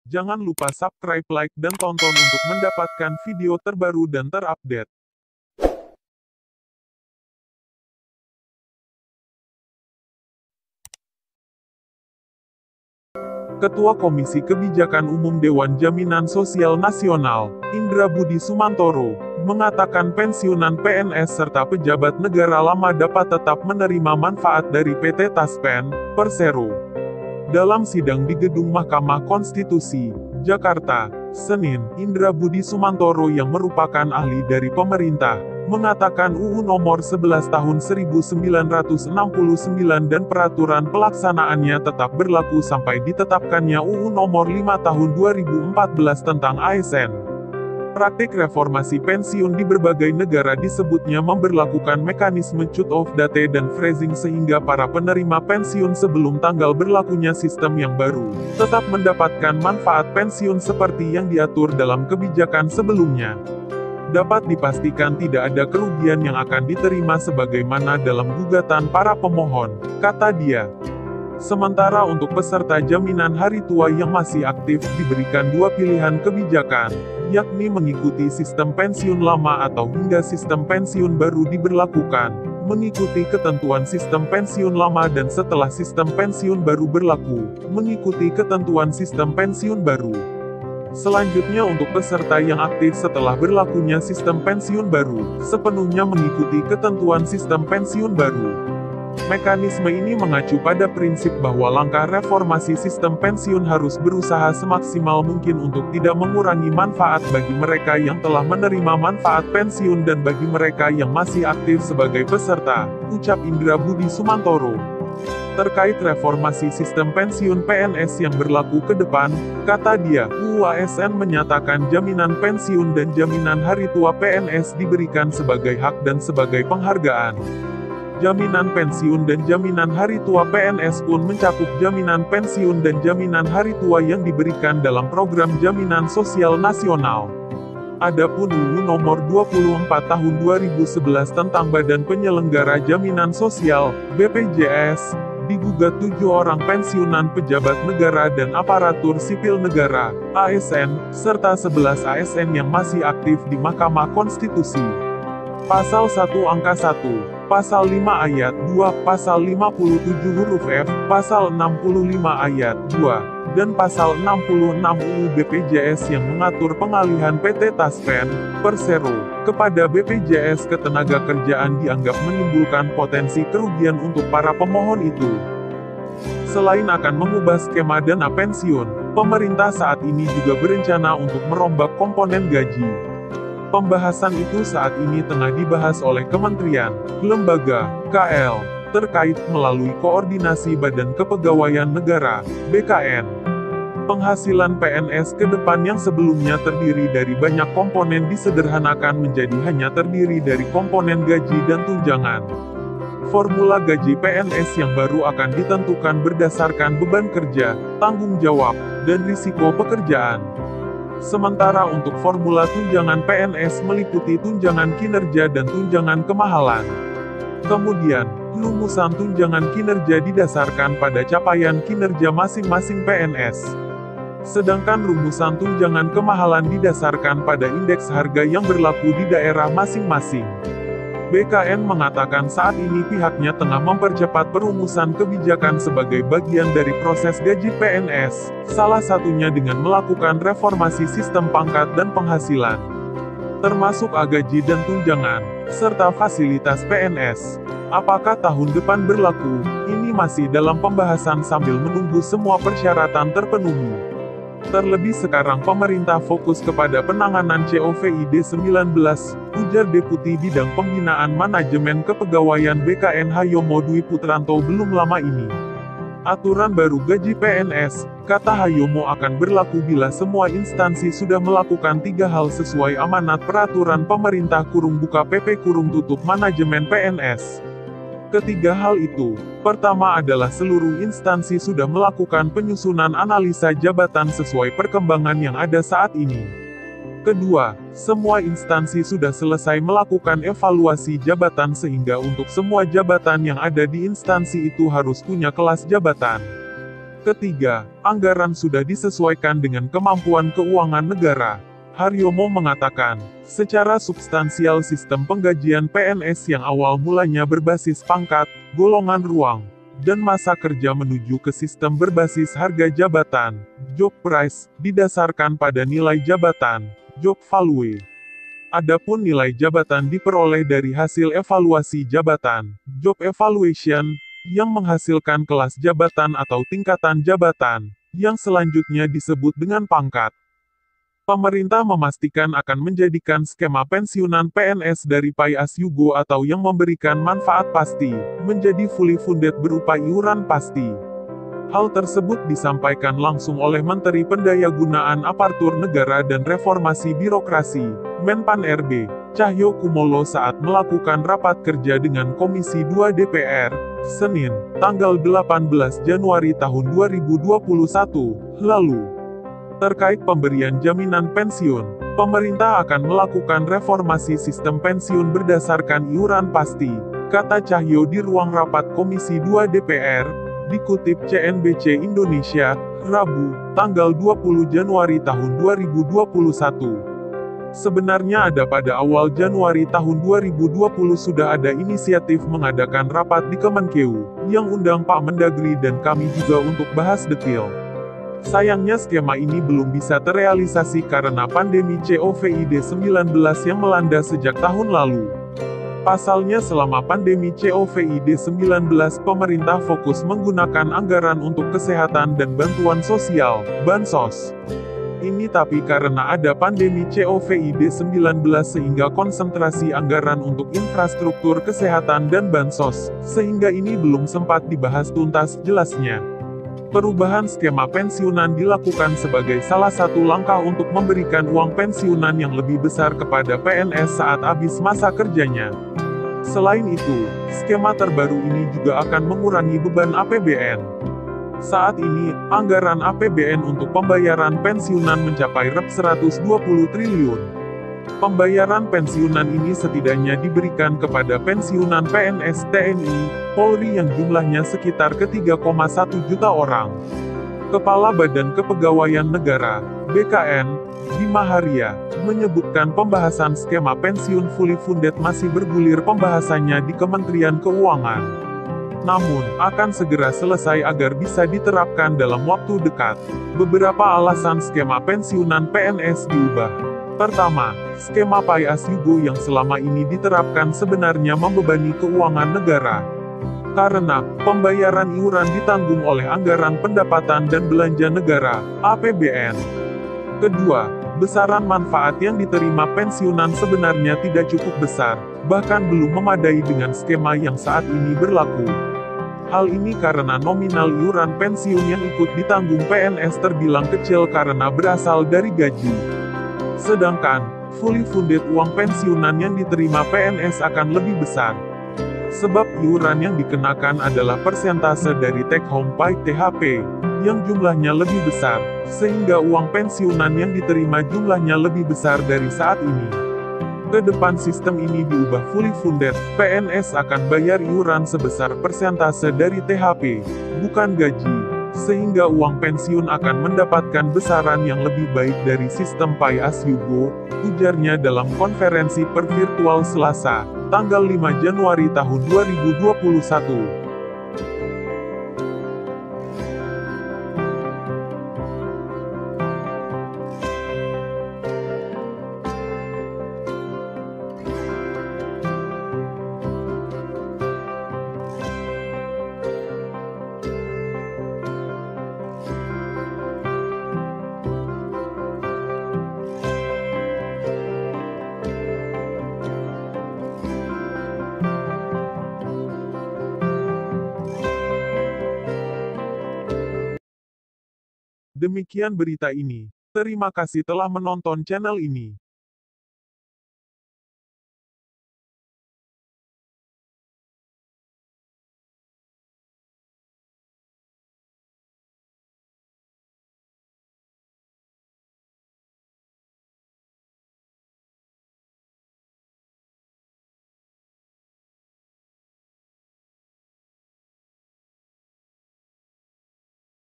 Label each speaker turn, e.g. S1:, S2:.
S1: Jangan lupa subscribe, like, dan tonton untuk mendapatkan video terbaru dan terupdate. Ketua Komisi Kebijakan Umum Dewan Jaminan Sosial Nasional, Indra Budi Sumantoro, mengatakan pensiunan PNS serta pejabat negara lama dapat tetap menerima manfaat dari PT Taspen, Persero. Dalam sidang di Gedung Mahkamah Konstitusi, Jakarta, Senin, Indra Budi Sumantoro yang merupakan ahli dari pemerintah, mengatakan UU Nomor 11 Tahun 1969 dan peraturan pelaksanaannya tetap berlaku sampai ditetapkannya UU Nomor 5 Tahun 2014 tentang ASN. Praktik reformasi pensiun di berbagai negara disebutnya memberlakukan mekanisme cut off date dan freezing sehingga para penerima pensiun sebelum tanggal berlakunya sistem yang baru tetap mendapatkan manfaat pensiun seperti yang diatur dalam kebijakan sebelumnya. Dapat dipastikan tidak ada kerugian yang akan diterima sebagaimana dalam gugatan para pemohon, kata dia. Sementara untuk peserta jaminan hari tua yang masih aktif diberikan dua pilihan kebijakan, yakni mengikuti sistem pensiun lama atau hingga sistem pensiun baru diberlakukan, mengikuti ketentuan sistem pensiun lama dan setelah sistem pensiun baru berlaku, mengikuti ketentuan sistem pensiun baru. Selanjutnya untuk peserta yang aktif setelah berlakunya sistem pensiun baru, sepenuhnya mengikuti ketentuan sistem pensiun baru. Mekanisme ini mengacu pada prinsip bahwa langkah reformasi sistem pensiun harus berusaha semaksimal mungkin untuk tidak mengurangi manfaat bagi mereka yang telah menerima manfaat pensiun dan bagi mereka yang masih aktif sebagai peserta, ucap Indra Budi Sumantoro. Terkait reformasi sistem pensiun PNS yang berlaku ke depan, kata dia, UU ASN menyatakan jaminan pensiun dan jaminan hari tua PNS diberikan sebagai hak dan sebagai penghargaan. Jaminan pensiun dan jaminan hari tua PNS pun mencakup jaminan pensiun dan jaminan hari tua yang diberikan dalam program Jaminan Sosial Nasional. Adapun UU Nomor 24 Tahun 2011 tentang Badan Penyelenggara Jaminan Sosial, BPJS, digugat 7 orang pensiunan pejabat negara dan aparatur sipil negara, ASN, serta 11 ASN yang masih aktif di Mahkamah Konstitusi. Pasal 1 Angka 1, Pasal 5 Ayat 2, Pasal 57 huruf F, Pasal 65 Ayat 2, dan Pasal 66 UU BPJS yang mengatur pengalihan PT Taspen, Persero, kepada BPJS Ketenagakerjaan dianggap menimbulkan potensi kerugian untuk para pemohon itu. Selain akan mengubah skema dana pensiun, pemerintah saat ini juga berencana untuk merombak komponen gaji. Pembahasan itu saat ini tengah dibahas oleh kementerian, lembaga, KL, terkait melalui Koordinasi Badan Kepegawaian Negara, BKN. Penghasilan PNS ke depan yang sebelumnya terdiri dari banyak komponen disederhanakan menjadi hanya terdiri dari komponen gaji dan tunjangan. Formula gaji PNS yang baru akan ditentukan berdasarkan beban kerja, tanggung jawab, dan risiko pekerjaan. Sementara untuk formula tunjangan PNS meliputi tunjangan kinerja dan tunjangan kemahalan. Kemudian, rumusan tunjangan kinerja didasarkan pada capaian kinerja masing-masing PNS. Sedangkan rumusan tunjangan kemahalan didasarkan pada indeks harga yang berlaku di daerah masing-masing. BKN mengatakan saat ini pihaknya tengah mempercepat perumusan kebijakan sebagai bagian dari proses gaji PNS, salah satunya dengan melakukan reformasi sistem pangkat dan penghasilan, termasuk gaji dan tunjangan, serta fasilitas PNS. Apakah tahun depan berlaku? Ini masih dalam pembahasan sambil menunggu semua persyaratan terpenuhi. Terlebih sekarang pemerintah fokus kepada penanganan COVID-19, ujar Deputi Bidang Pembinaan Manajemen Kepegawaian BKN Hayomo Dwi Putranto belum lama ini. Aturan baru gaji PNS, kata Hayomo akan berlaku bila semua instansi sudah melakukan 3 hal sesuai amanat peraturan pemerintah (buka PP) tutup manajemen PNS. Ketiga hal itu, pertama adalah seluruh instansi sudah melakukan penyusunan analisa jabatan sesuai perkembangan yang ada saat ini. Kedua, semua instansi sudah selesai melakukan evaluasi jabatan sehingga untuk semua jabatan yang ada di instansi itu harus punya kelas jabatan. Ketiga, anggaran sudah disesuaikan dengan kemampuan keuangan negara. Haryomo mengatakan, secara substansial sistem penggajian PNS yang awal mulanya berbasis pangkat, golongan ruang, dan masa kerja menuju ke sistem berbasis harga jabatan, job price, didasarkan pada nilai jabatan, job value. Adapun nilai jabatan diperoleh dari hasil evaluasi jabatan, job evaluation, yang menghasilkan kelas jabatan atau tingkatan jabatan, yang selanjutnya disebut dengan pangkat. Pemerintah memastikan akan menjadikan skema pensiunan PNS dari pay as you go atau yang memberikan manfaat pasti, menjadi fully funded berupa iuran pasti. Hal tersebut disampaikan langsung oleh Menteri Pendayagunaan Aparatur Negara dan Reformasi Birokrasi, Menpan RB, Cahyo Kumolo saat melakukan rapat kerja dengan Komisi 2 DPR, Senin, tanggal 18 Januari tahun 2021, lalu. Terkait pemberian jaminan pensiun, pemerintah akan melakukan reformasi sistem pensiun berdasarkan iuran pasti, kata Cahyo di ruang rapat Komisi 2 DPR, dikutip CNBC Indonesia, Rabu, tanggal 20 Januari tahun 2021. Sebenarnya pada awal Januari tahun 2020 sudah ada inisiatif mengadakan rapat di Kemenkeu, yang undang Pak Mendagri dan kami juga untuk bahas detail. Sayangnya skema ini belum bisa terrealisasi karena pandemi COVID-19 yang melanda sejak tahun lalu. Pasalnya selama pandemi COVID-19 pemerintah fokus menggunakan anggaran untuk kesehatan dan bantuan sosial, Bansos. Ini tapi karena ada pandemi COVID-19 sehingga konsentrasi anggaran untuk infrastruktur kesehatan dan Bansos, sehingga ini belum sempat dibahas tuntas, jelasnya. Perubahan skema pensiunan dilakukan sebagai salah satu langkah untuk memberikan uang pensiunan yang lebih besar kepada PNS saat habis masa kerjanya. Selain itu, skema terbaru ini juga akan mengurangi beban APBN. Saat ini, anggaran APBN untuk pembayaran pensiunan mencapai Rp120 triliun. Pembayaran pensiunan ini setidaknya diberikan kepada pensiunan PNS TNI, Polri yang jumlahnya sekitar ke-3,1 juta orang. Kepala Badan Kepegawaian Negara, BKN, Bima Haria, menyebutkan pembahasan skema pensiun fully funded masih bergulir pembahasannya di Kementerian Keuangan. Namun, akan segera selesai agar bisa diterapkan dalam waktu dekat. Beberapa alasan skema pensiunan PNS diubah. Pertama, skema pay as you go yang selama ini diterapkan sebenarnya membebani keuangan negara. Karena, pembayaran iuran ditanggung oleh anggaran pendapatan dan belanja negara, APBN. Kedua, besaran manfaat yang diterima pensiunan sebenarnya tidak cukup besar, bahkan belum memadai dengan skema yang saat ini berlaku. Hal ini karena nominal iuran pensiun yang ikut ditanggung PNS terbilang kecil karena berasal dari gaji. Sedangkan, fully funded uang pensiunan yang diterima PNS akan lebih besar. Sebab iuran yang dikenakan adalah persentase dari take home pay THP, yang jumlahnya lebih besar, sehingga uang pensiunan yang diterima jumlahnya lebih besar dari saat ini. Ke depan sistem ini diubah fully funded, PNS akan bayar iuran sebesar persentase dari THP, bukan gaji. Sehingga uang pensiun akan mendapatkan besaran yang lebih baik dari sistem pay as you go, ujarnya dalam konferensi per virtual Selasa, tanggal 5 Januari tahun 2021. Demikian berita ini. Terima kasih telah menonton channel ini.